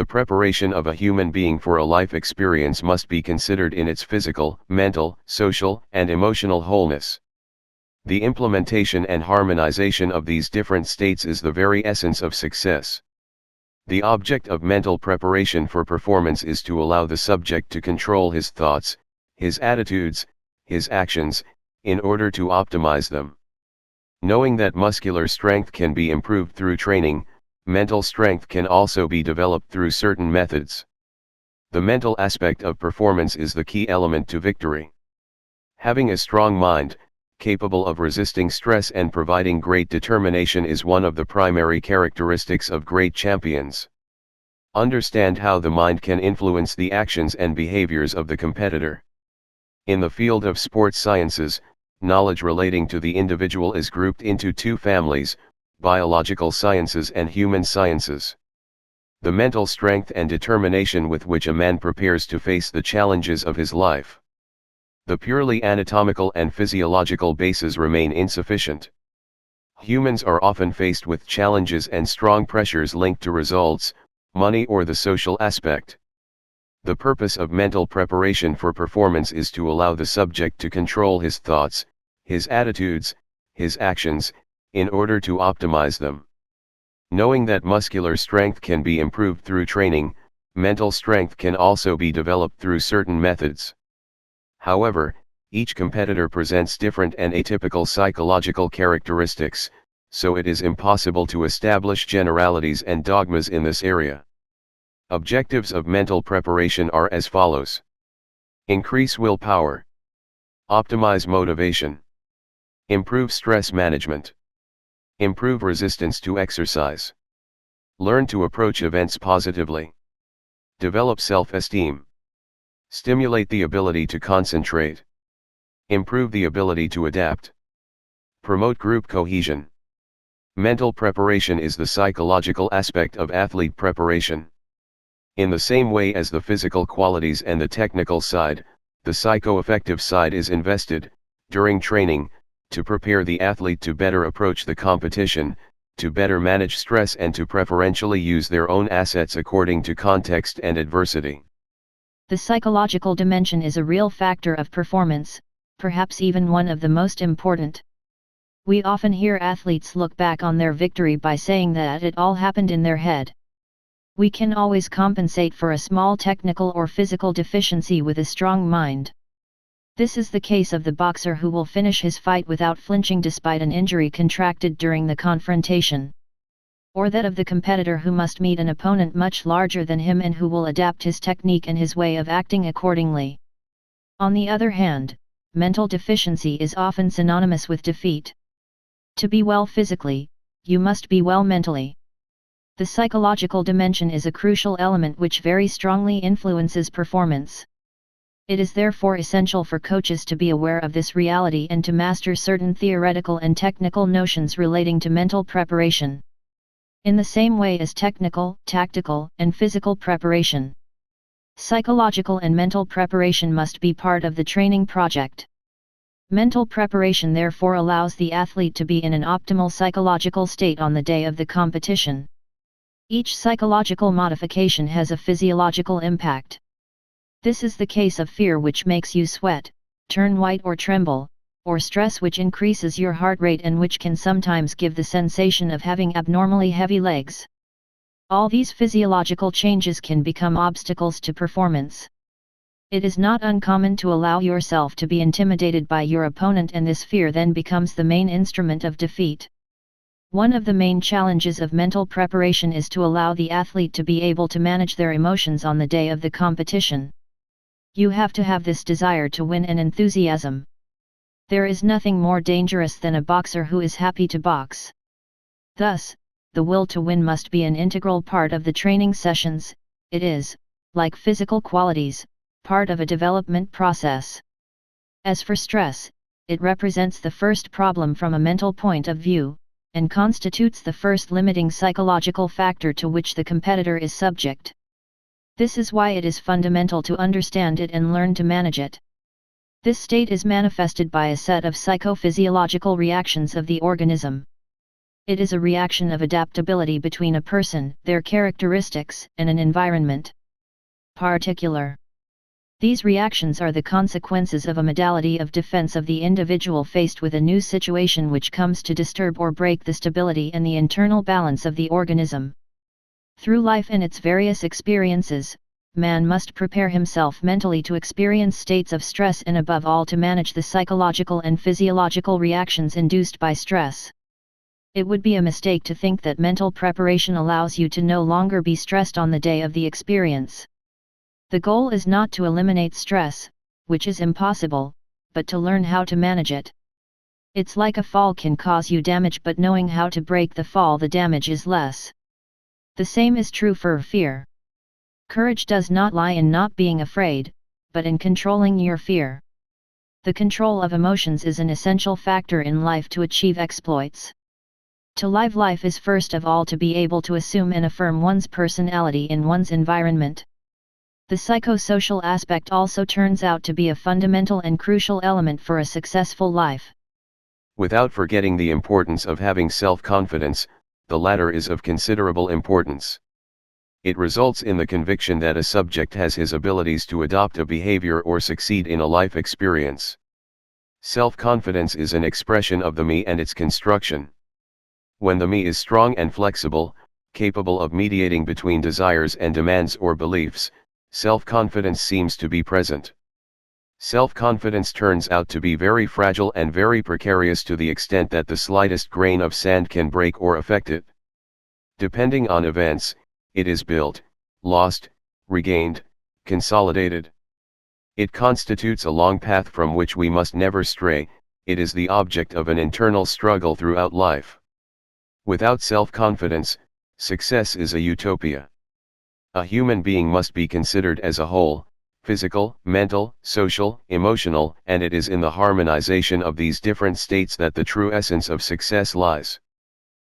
The preparation of a human being for a life experience must be considered in its physical, mental, social, and emotional wholeness. The implementation and harmonization of these different states is the very essence of success. The object of mental preparation for performance is to allow the subject to control his thoughts, his attitudes, his actions, in order to optimize them. Knowing that muscular strength can be improved through training, mental strength can also be developed through certain methods. The mental aspect of performance is the key element to victory. Having a strong mind, capable of resisting stress and providing great determination, is one of the primary characteristics of great champions. Understand how the mind can influence the actions and behaviors of the competitor. In the field of sports sciences, knowledge relating to the individual is grouped into two families: biological sciences and human sciences. The mental strength and determination with which a man prepares to face the challenges of his life. The purely anatomical and physiological bases remain insufficient. Humans are often faced with challenges and strong pressures linked to results, money, or the social aspect. The purpose of mental preparation for performance is to allow the subject to control his thoughts, his attitudes, his actions, in order to optimize them. Knowing that muscular strength can be improved through training, mental strength can also be developed through certain methods. However, each competitor presents different and atypical psychological characteristics, so it is impossible to establish generalities and dogmas in this area. Objectives of mental preparation are as follows: increase willpower, optimize motivation, improve stress management, improve resistance to exercise, learn to approach events positively, develop self-esteem, stimulate the ability to concentrate, improve the ability to adapt, promote group cohesion. Mental preparation is the psychological aspect of athlete preparation. In the same way as the physical qualities and the technical side, the psycho-affective side is invested, during training, to prepare the athlete to better approach the competition, to better manage stress, and to preferentially use their own assets according to context and adversity. The psychological dimension is a real factor of performance, perhaps even one of the most important. We often hear athletes look back on their victory by saying that it all happened in their head. We can always compensate for a small technical or physical deficiency with a strong mind. This is the case of the boxer who will finish his fight without flinching despite an injury contracted during the confrontation. Or that of the competitor who must meet an opponent much larger than him and who will adapt his technique and his way of acting accordingly. On the other hand, mental deficiency is often synonymous with defeat. To be well physically, you must be well mentally. The psychological dimension is a crucial element which very strongly influences performance. It is therefore essential for coaches to be aware of this reality and to master certain theoretical and technical notions relating to mental preparation. In the same way as technical, tactical, and physical preparation, psychological and mental preparation must be part of the training project. Mental preparation therefore allows the athlete to be in an optimal psychological state on the day of the competition. Each psychological modification has a physiological impact. This is the case of fear, which makes you sweat, turn white or tremble, or stress, which increases your heart rate and which can sometimes give the sensation of having abnormally heavy legs. All these physiological changes can become obstacles to performance. It is not uncommon to allow yourself to be intimidated by your opponent, and this fear then becomes the main instrument of defeat. One of the main challenges of mental preparation is to allow the athlete to be able to manage their emotions on the day of the competition. You have to have this desire to win and enthusiasm. There is nothing more dangerous than a boxer who is happy to box. Thus, the will to win must be an integral part of the training sessions. It is, like physical qualities, part of a development process. As for stress, it represents the first problem from a mental point of view, and constitutes the first limiting psychological factor to which the competitor is subject. This is why it is fundamental to understand it and learn to manage it. This state is manifested by a set of psychophysiological reactions of the organism. It is a reaction of adaptability between a person, their characteristics, and an environment. Particular. These reactions are the consequences of a modality of defense of the individual faced with a new situation which comes to disturb or break the stability and the internal balance of the organism. Through life and its various experiences, man must prepare himself mentally to experience states of stress and above all to manage the psychological and physiological reactions induced by stress. It would be a mistake to think that mental preparation allows you to no longer be stressed on the day of the experience. The goal is not to eliminate stress, which is impossible, but to learn how to manage it. It's like a fall can cause you damage, but knowing how to break the fall, the damage is less. The same is true for fear. Courage does not lie in not being afraid, but in controlling your fear. The control of emotions is an essential factor in life to achieve exploits. To live life is first of all to be able to assume and affirm one's personality in one's environment. The psychosocial aspect also turns out to be a fundamental and crucial element for a successful life. Without forgetting the importance of having self-confidence, the latter is of considerable importance. It results in the conviction that a subject has his abilities to adopt a behavior or succeed in a life experience. Self-confidence is an expression of the me and its construction. When the me is strong and flexible, capable of mediating between desires and demands or beliefs, self-confidence seems to be present. Self-confidence turns out to be very fragile and very precarious to the extent that the slightest grain of sand can break or affect it. Depending on events, it is built, lost, regained, consolidated. It constitutes a long path from which we must never stray. It is the object of an internal struggle throughout life. Without self-confidence, success is a utopia. A human being must be considered as a whole, physical, mental, social, emotional, and it is in the harmonization of these different states that the true essence of success lies.